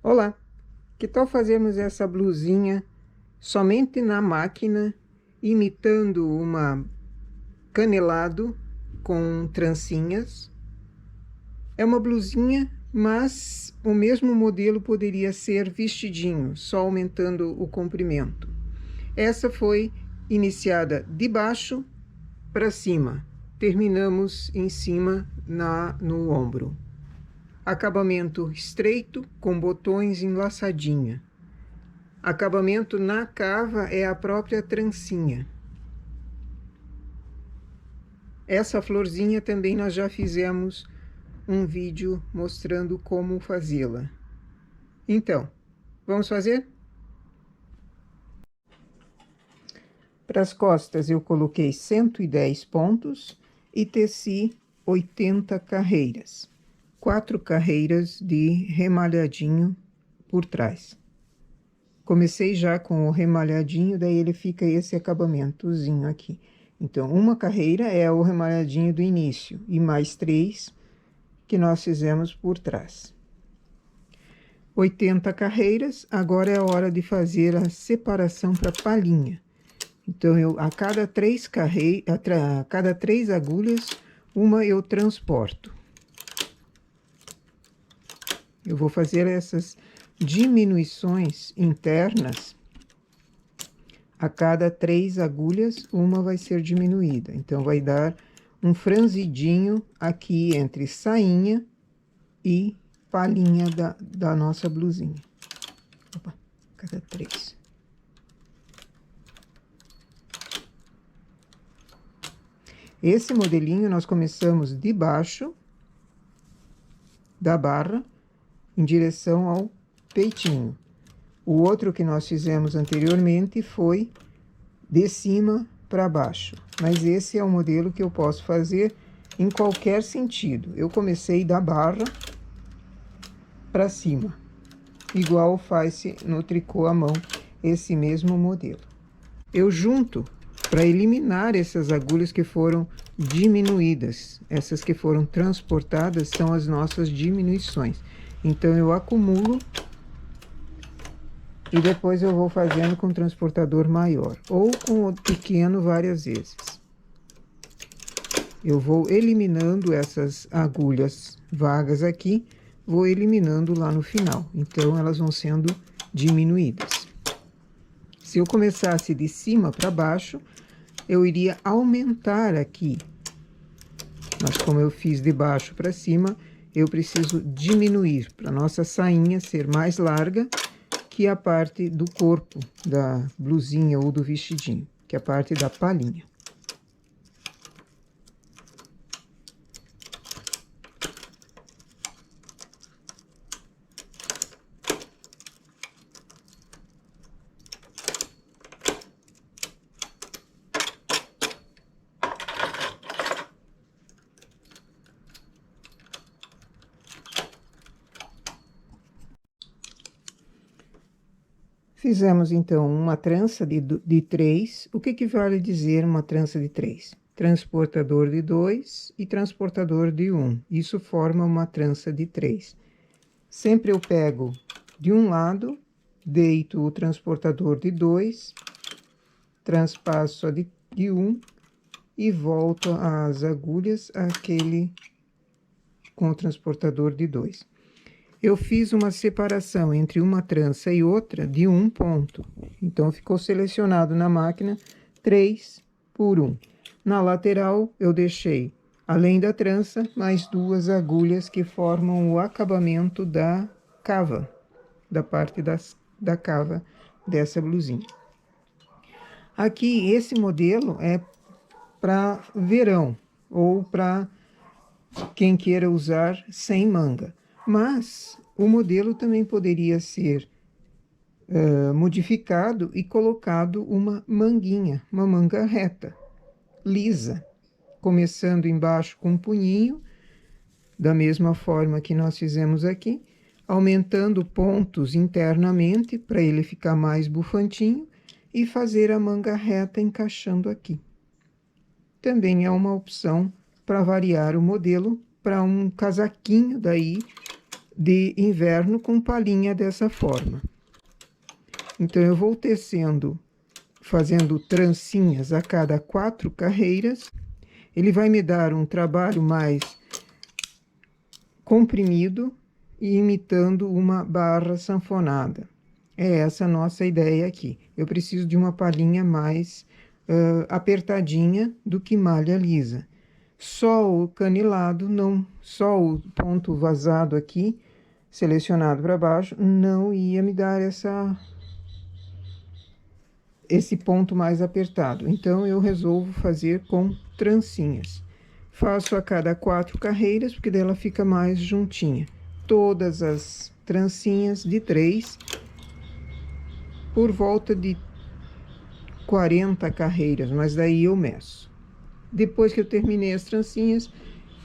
Olá, que tal fazermos essa blusinha somente na máquina, imitando uma canelado com trancinhas? É uma blusinha, mas o mesmo modelo poderia ser vestidinho, só aumentando o comprimento. Essa foi iniciada de baixo para cima, terminamos em cima no ombro. Acabamento estreito com botões enlaçadinha. Acabamento na cava é a própria trancinha. Essa florzinha também nós já fizemos um vídeo mostrando como fazê-la. Então, vamos fazer? Para as costas eu coloquei 110 pontos e teci 80 carreiras. 4 carreiras de remalhadinho por trás. Comecei já com o remalhadinho, daí ele fica esse acabamentozinho aqui. Então, uma carreira é o remalhadinho do início, e mais 3 que nós fizemos por trás. 80 carreiras, agora é a hora de fazer a separação para palhinha. Então, a cada 3 agulhas, uma eu transporto. Eu vou fazer essas diminuições internas. A cada 3 agulhas, uma vai ser diminuída. Então, vai dar um franzidinho aqui entre sainha e palhinha da nossa blusinha. Opa, cada 3. Esse modelinho nós começamos de baixo da barra em direção ao peitinho. O outro que nós fizemos anteriormente foi de cima para baixo, mas esse é o modelo que eu posso fazer em qualquer sentido. Eu comecei da barra para cima, igual faz-se no tricô à mão, esse mesmo modelo. Eu junto para eliminar essas agulhas que foram diminuídas. Essas que foram transportadas são as nossas diminuições. Então, eu acumulo e depois eu vou fazendo com o transportador maior, ou com o pequeno várias vezes. Eu vou eliminando essas agulhas vagas aqui, vou eliminando lá no final. Então, elas vão sendo diminuídas. Se eu começasse de cima para baixo, eu iria aumentar aqui. Mas como eu fiz de baixo para cima, eu preciso diminuir para nossa sainha ser mais larga que a parte do corpo da blusinha ou do vestidinho, que é a parte da palhinha. Fizemos, então, uma trança de 3. O que vale dizer uma trança de 3? Transportador de 2 e transportador de 1. Isso forma uma trança de 3. Sempre eu pego de um lado, deito o transportador de 2, transpasso a de 1 e volto as agulhas com o transportador de 2. Eu fiz uma separação entre uma trança e outra de 1 ponto. Então, ficou selecionado na máquina 3 por 1. Na lateral, eu deixei, além da trança, mais 2 agulhas que formam o acabamento da cava, da parte da cava dessa blusinha. Aqui, esse modelo é para verão, ou para quem queira usar sem manga. Mas o modelo também poderia ser modificado e colocado uma manguinha, uma manga reta, lisa, começando embaixo com um punhinho, da mesma forma que nós fizemos aqui, aumentando pontos internamente para ele ficar mais bufantinho e fazer a manga reta encaixando aqui. Também é uma opção para variar o modelo para um casaquinho daí de inverno com palhinha dessa forma. Então, eu vou tecendo, fazendo trancinhas a cada 4 carreiras. Ele vai me dar um trabalho mais comprimido e imitando uma barra sanfonada. É essa a nossa ideia aqui. Eu preciso de uma palhinha mais apertadinha do que malha lisa. Só o canilado, não, só o ponto vazado aqui, selecionado para baixo, não ia me dar esse ponto mais apertado. Então, eu resolvo fazer com trancinhas. Faço a cada 4 carreiras, porque daí ela fica mais juntinha. Todas as trancinhas de 3, por volta de 40 carreiras, mas daí eu meço. Depois que eu terminei as trancinhas,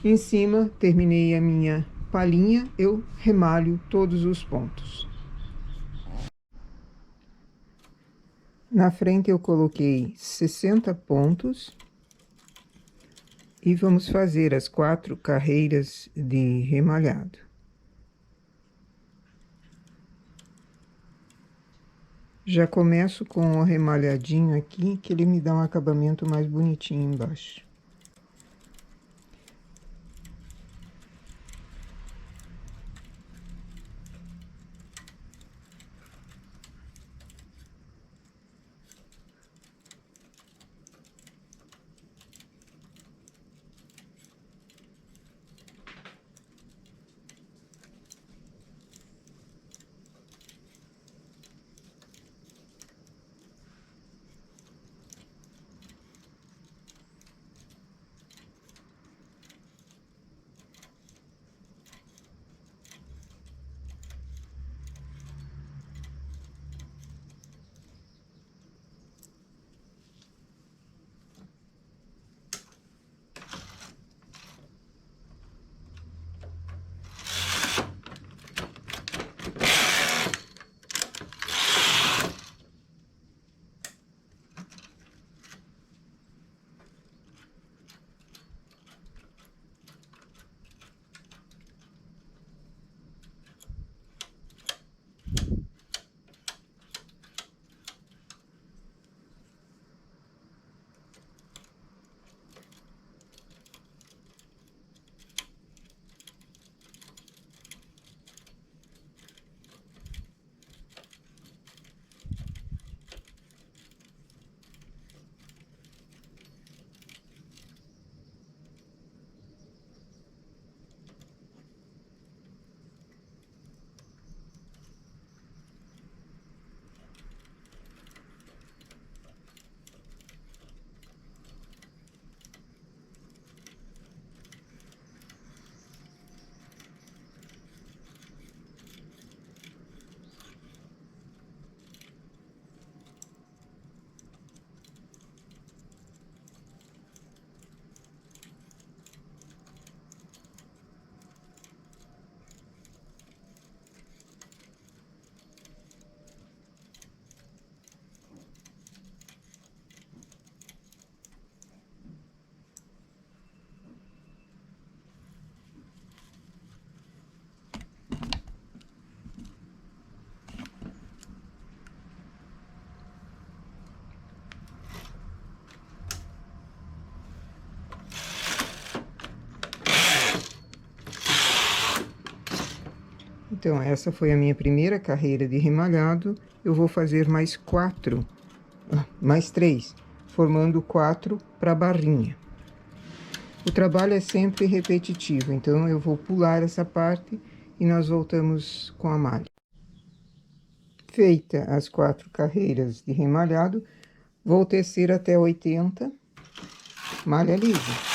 em cima, terminei a minha palhinha, eu remalho todos os pontos. Na frente eu coloquei 60 pontos. E vamos fazer as 4 carreiras de remalhado. Já começo com o remalhadinho aqui, que ele me dá um acabamento mais bonitinho embaixo. Então, essa foi a minha primeira carreira de remalhado. Eu vou fazer mais 3, formando 4 para a barrinha. O trabalho é sempre repetitivo, então eu vou pular essa parte e nós voltamos com a malha. Feita as 4 carreiras de remalhado, vou tecer até 80, malha lisa.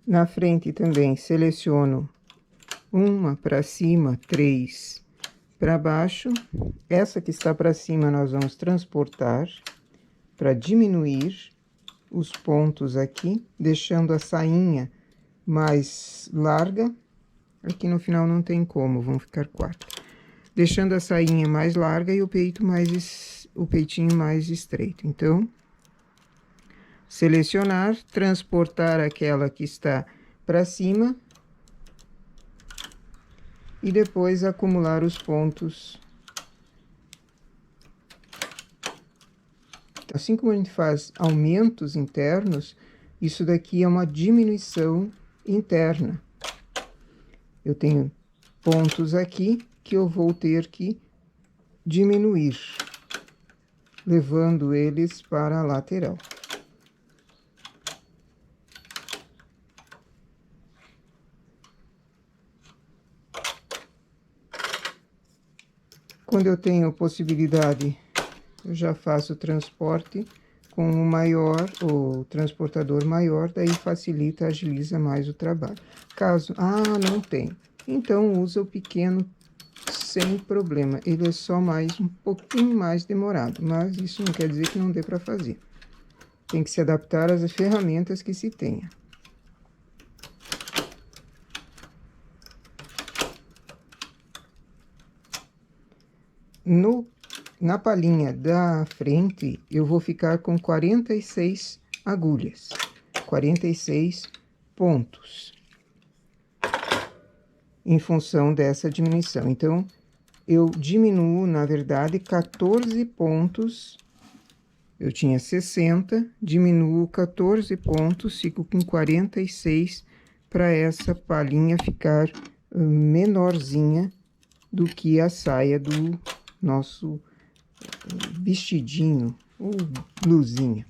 Na frente também seleciono uma para cima, 3 para baixo. Essa que está para cima nós vamos transportar para diminuir os pontos aqui, deixando a sainha mais larga. Aqui no final não tem como, vão ficar 4. deixando a sainha mais larga e o peitinho mais estreito. Então, selecionar, transportar aquela que está para cima e depois acumular os pontos. Assim como a gente faz aumentos internos, isso daqui é uma diminuição interna. Eu tenho pontos aqui que eu vou ter que diminuir, levando eles para a lateral. Quando eu tenho possibilidade, eu já faço o transporte com o maior, o transportador maior, daí facilita, agiliza mais o trabalho. Caso, não tem, então usa o pequeno sem problema. Ele é só um pouquinho mais demorado, mas isso não quer dizer que não dê para fazer. Tem que se adaptar às ferramentas que se tenha. Na palhinha da frente, eu vou ficar com 46 agulhas, 46 pontos, em função dessa diminuição. Então, eu diminuo, na verdade, 14 pontos. Eu tinha 60, diminuo 14 pontos, fico com 46 para essa palhinha ficar menorzinha do que a saia do nosso vestidinho ou blusinha.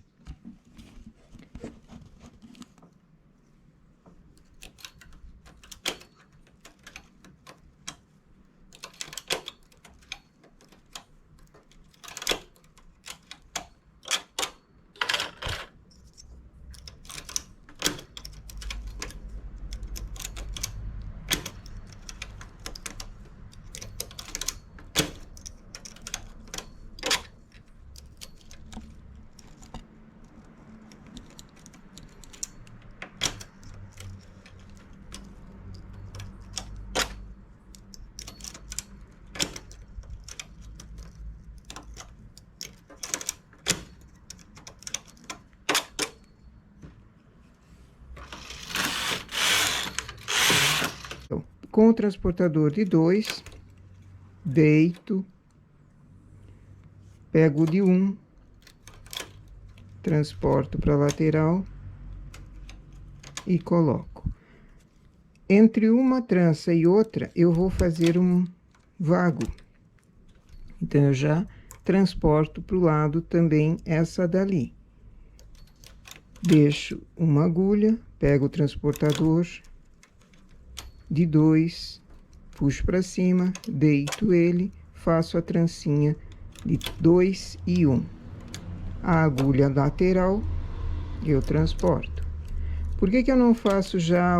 Com o transportador de 2, deito, pego o de 1, transporto para a lateral e coloco. Entre uma trança e outra, eu vou fazer um vago. Então, eu já transporto para o lado também essa dali. Deixo uma agulha, pego o transportador de 2, puxo para cima, deito ele, faço a trancinha de 2 e 1. A agulha lateral eu transporto. Por que eu não faço já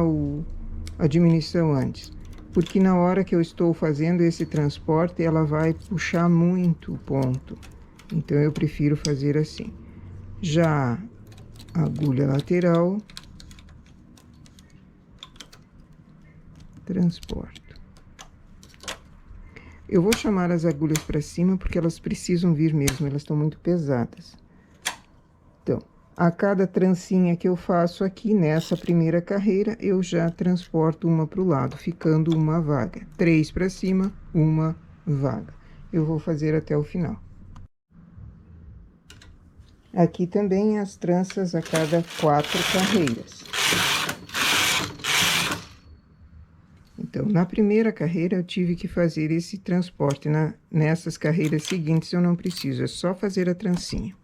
a diminuição antes? Porque na hora que eu estou fazendo esse transporte, ela vai puxar muito o ponto. Então, eu prefiro fazer assim. Já a agulha lateral, transporto. Eu vou chamar as agulhas para cima porque elas precisam vir mesmo, elas estão muito pesadas. Então, a cada trancinha que eu faço aqui nessa primeira carreira, eu já transporto uma para o lado, ficando uma vaga. 3 para cima, uma vaga. Eu vou fazer até o final. Aqui também as tranças a cada 4 carreiras. Então, na primeira carreira, eu tive que fazer esse transporte. Nessas carreiras seguintes, eu não preciso, é só fazer a trancinha.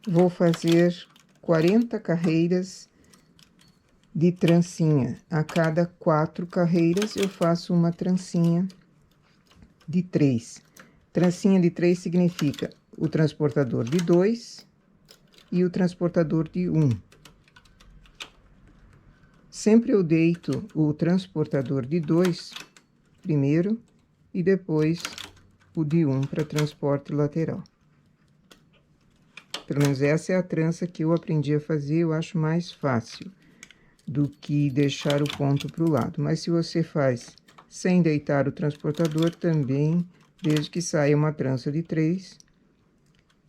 Vou fazer 40 carreiras de trancinha. A cada 4 carreiras, eu faço uma trancinha de 3. Trancinha de 3 significa o transportador de 2 e o transportador de 1. Sempre eu deito o transportador de 2 primeiro e depois o de 1 para transporte lateral. Pelo menos essa é a trança que eu aprendi a fazer, eu acho mais fácil do que deixar o ponto para o lado. Mas se você faz sem deitar o transportador também, desde que saia uma trança de 3,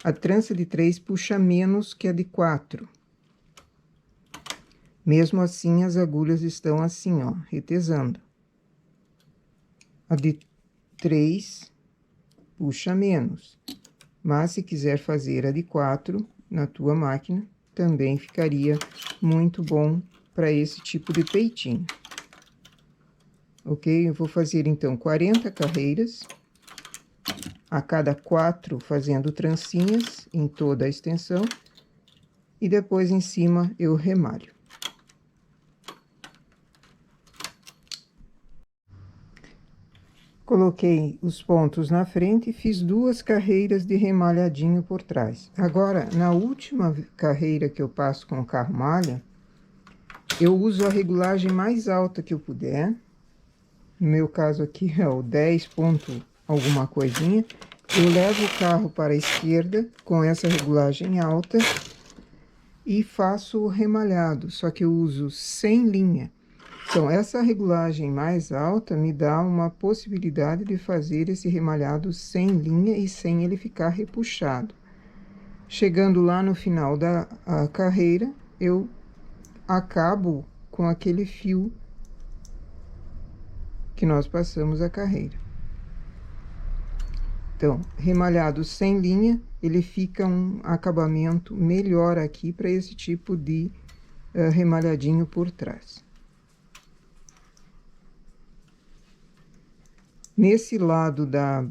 a trança de 3 puxa menos que a de 4. Mesmo assim, as agulhas estão assim, ó, retesando. A de 3 puxa menos. Mas se quiser fazer a de 4 na tua máquina, também ficaria muito bom para esse tipo de peitinho. Ok? Eu vou fazer, então, 40 carreiras. A cada 4 fazendo trancinhas em toda a extensão. E depois, em cima, eu remalho. Coloquei os pontos na frente e fiz 2 carreiras de remalhadinho por trás. Agora, na última carreira que eu passo com o carro malha, eu uso a regulagem mais alta que eu puder. No meu caso aqui é o 10 ponto alguma coisinha. Eu levo o carro para a esquerda com essa regulagem alta e faço o remalhado, só que eu uso sem linha. Então, essa regulagem mais alta me dá uma possibilidade de fazer esse remalhado sem linha e sem ele ficar repuxado. Chegando lá no final da carreira, eu acabo com aquele fio que nós passamos a carreira. Então, remalhado sem linha, ele fica um acabamento melhor aqui para esse tipo de remalhadinho por trás. Nesse lado da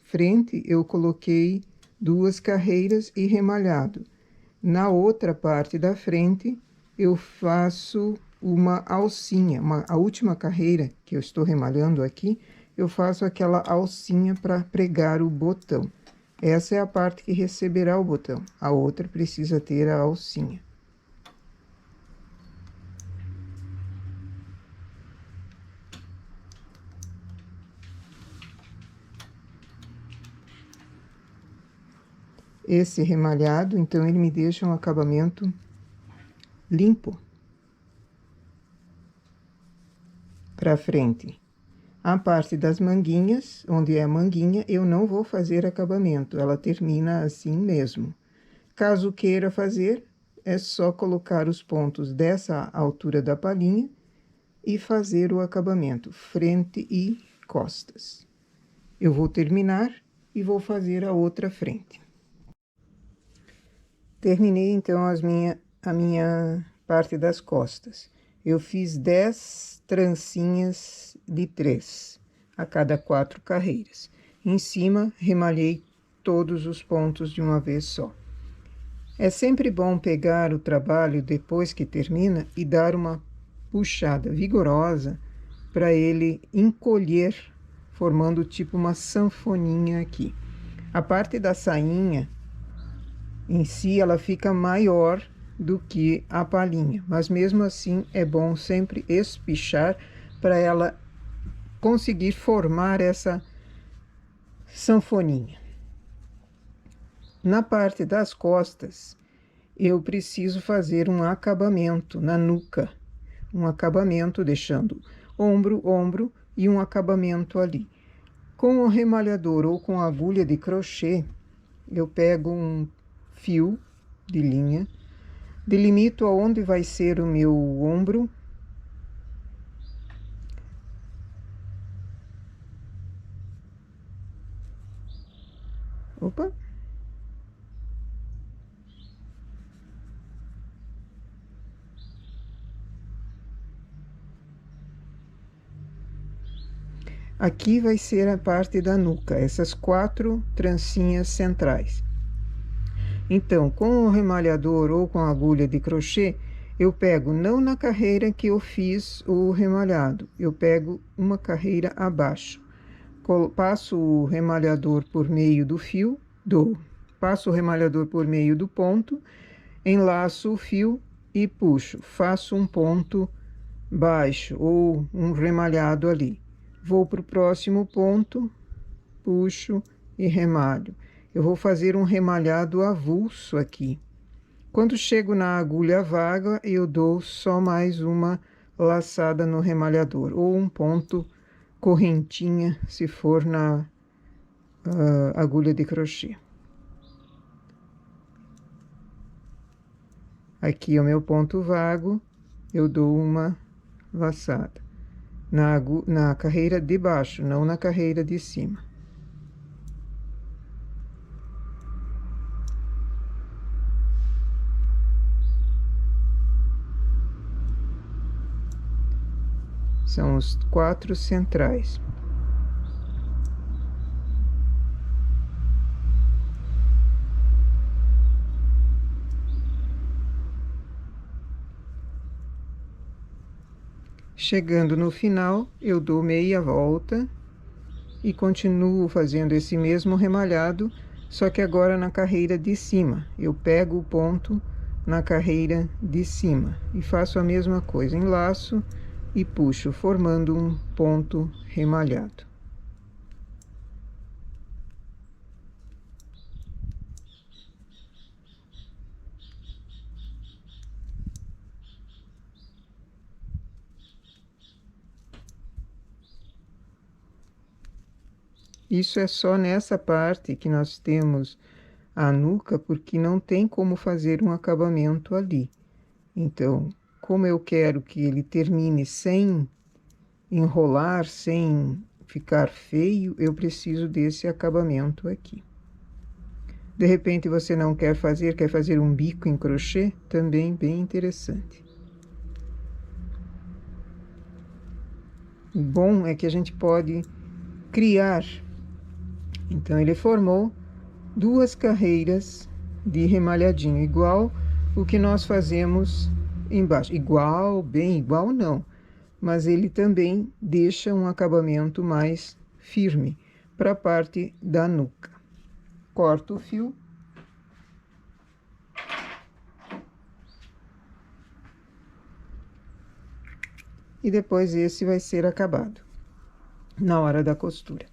frente, eu coloquei 2 carreiras e remalhado. Na outra parte da frente, eu faço uma alcinha. A última carreira que eu estou remalhando aqui, eu faço aquela alcinha para pregar o botão. Essa é a parte que receberá o botão. A outra precisa ter a alcinha. Esse remalhado, então, ele me deixa um acabamento limpo para frente. A parte das manguinhas, onde é a manguinha, eu não vou fazer acabamento, ela termina assim mesmo. Caso queira fazer, é só colocar os pontos dessa altura da palhinha e fazer o acabamento, frente e costas. Eu vou terminar e vou fazer a outra frente. Terminei, então, a minha parte das costas. Eu fiz 10 trancinhas de 3 a cada 4 carreiras. Em cima, remalhei todos os pontos de uma vez só. É sempre bom pegar o trabalho depois que termina e dar uma puxada vigorosa para ele encolher, formando tipo uma sanfoninha aqui. A parte da sainha em si, ela fica maior do que a palhinha, mas mesmo assim é bom sempre espichar para ela conseguir formar essa sanfoninha. Na parte das costas, eu preciso fazer um acabamento na nuca, um acabamento deixando ombro, ombro e um acabamento ali. Com o remalhador ou com a agulha de crochê, eu pego um fio de linha, delimito aonde vai ser o meu ombro, opa, aqui vai ser a parte da nuca, essas 4 trancinhas centrais. Então, com o remalhador ou com a agulha de crochê, eu pego não na carreira que eu fiz o remalhado, eu pego uma carreira abaixo. Passo o remalhador por meio do fio, passo o remalhador por meio do ponto, enlaço o fio e puxo. Faço um ponto baixo ou um remalhado ali. Vou para o próximo ponto, puxo e remalho. eu vou fazer um remalhado avulso aqui. Quando chego na agulha vaga, eu dou só mais uma laçada no remalhador, ou um ponto correntinha, se for na agulha de crochê. Aqui é o meu ponto vago, eu dou uma laçada na carreira de baixo, não na carreira de cima. São os 4 centrais. Chegando no final, eu dou meia volta e continuo fazendo esse mesmo remalhado, só que agora na carreira de cima. Eu pego o ponto na carreira de cima e faço a mesma coisa, enlaço e puxo, formando um ponto remalhado. Isso é só nessa parte que nós temos a nuca, porque não tem como fazer um acabamento ali. Então, como eu quero que ele termine sem enrolar, sem ficar feio, eu preciso desse acabamento aqui. De repente você não quer fazer um bico em crochê, também bem interessante. O bom é que a gente pode criar. Então, ele formou 2 carreiras de remalhadinho, igual o que nós fazemos embaixo. Igual, bem igual não, mas ele também deixa um acabamento mais firme para a parte da nuca. Corto o fio. E depois esse vai ser acabado na hora da costura.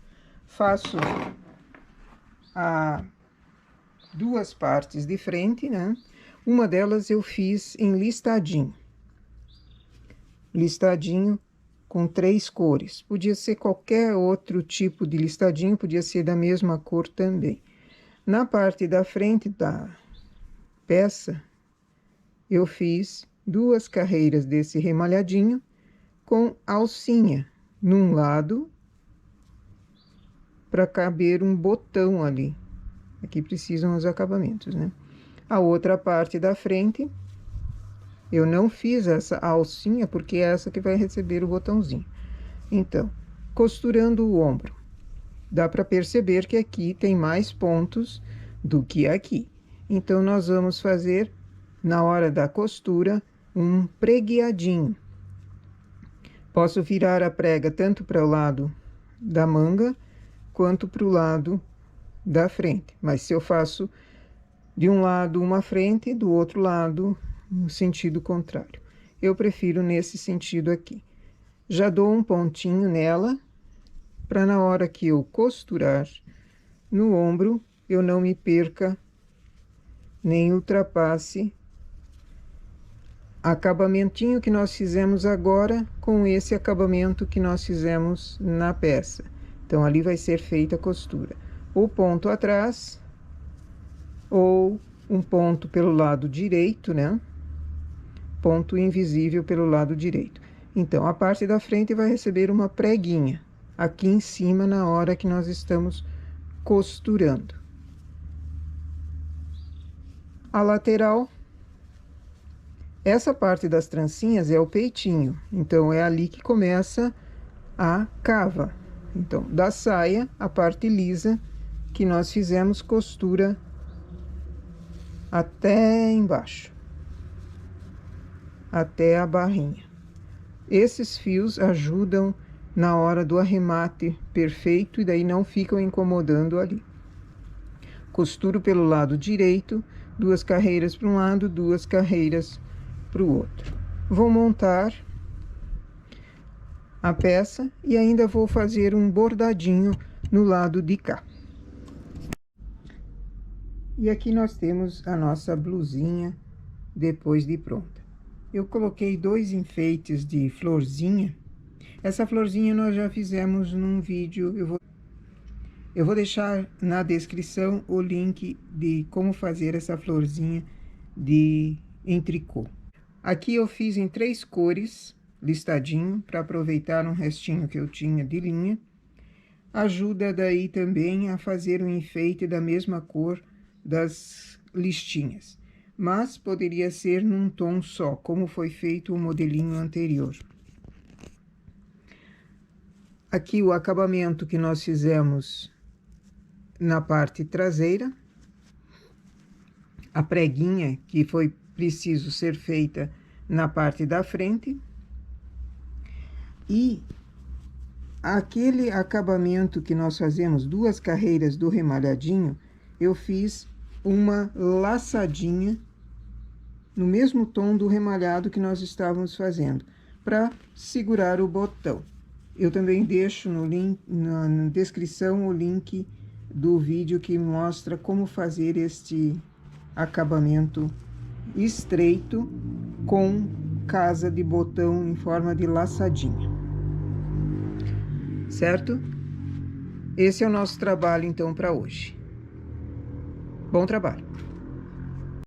Faço 2 partes de frente, né? Uma delas eu fiz em listadinho. Listadinho com 3 cores. Podia ser qualquer outro tipo de listadinho, podia ser da mesma cor também. Na parte da frente da peça, eu fiz 2 carreiras desse remalhadinho com alcinha num lado, para caber um botão ali. Aqui precisam os acabamentos, né? A outra parte da frente, eu não fiz essa alcinha, porque é essa que vai receber o botãozinho. Então, costurando o ombro, dá para perceber que aqui tem mais pontos do que aqui. Então, nós vamos fazer, na hora da costura, um pregueadinho. Posso virar a prega tanto para o lado da manga, quanto para o lado da frente. Mas se eu faço de um lado uma frente, do outro lado no sentido contrário. Eu prefiro nesse sentido aqui. Já dou um pontinho nela, para na hora que eu costurar no ombro, eu não me perca, nem ultrapasse acabamentinho que nós fizemos agora com esse acabamento que nós fizemos na peça. Então, ali vai ser feita a costura. O ponto atrás, ou um ponto pelo lado direito, né? Ponto invisível pelo lado direito. Então, a parte da frente vai receber uma preguinha aqui em cima na hora que nós estamos costurando. A lateral, essa parte das trancinhas é o peitinho, então é ali que começa a cava. Então, da saia, a parte lisa que nós fizemos costura até embaixo, até a barrinha. Esses fios ajudam na hora do arremate perfeito e daí não ficam incomodando ali. Costuro pelo lado direito, 2 carreiras para um lado, 2 carreiras para o outro. Vou montar a peça e ainda vou fazer um bordadinho no lado de cá. E aqui nós temos a nossa blusinha depois de pronta. Eu coloquei 2 enfeites de florzinha. Essa florzinha nós já fizemos num vídeo, eu vou deixar na descrição o link de como fazer essa florzinha em tricô. Aqui eu fiz em 3 cores, listadinho, para aproveitar um restinho que eu tinha de linha. Ajuda daí também a fazer um enfeite da mesma cor das listinhas, mas poderia ser num tom só, como foi feito o modelinho anterior. Aqui o acabamento que nós fizemos na parte traseira, a preguinha que foi preciso ser feita na parte da frente, e aquele acabamento que nós fazemos, 2 carreiras do remalhadinho, eu fiz uma laçadinha no mesmo tom do remalhado que nós estávamos fazendo, para segurar o botão. Eu também deixo no link, na descrição o link do vídeo que mostra como fazer este acabamento estreito com casa de botão em forma de laçadinha. Certo? Esse é o nosso trabalho, então, para hoje. Bom trabalho!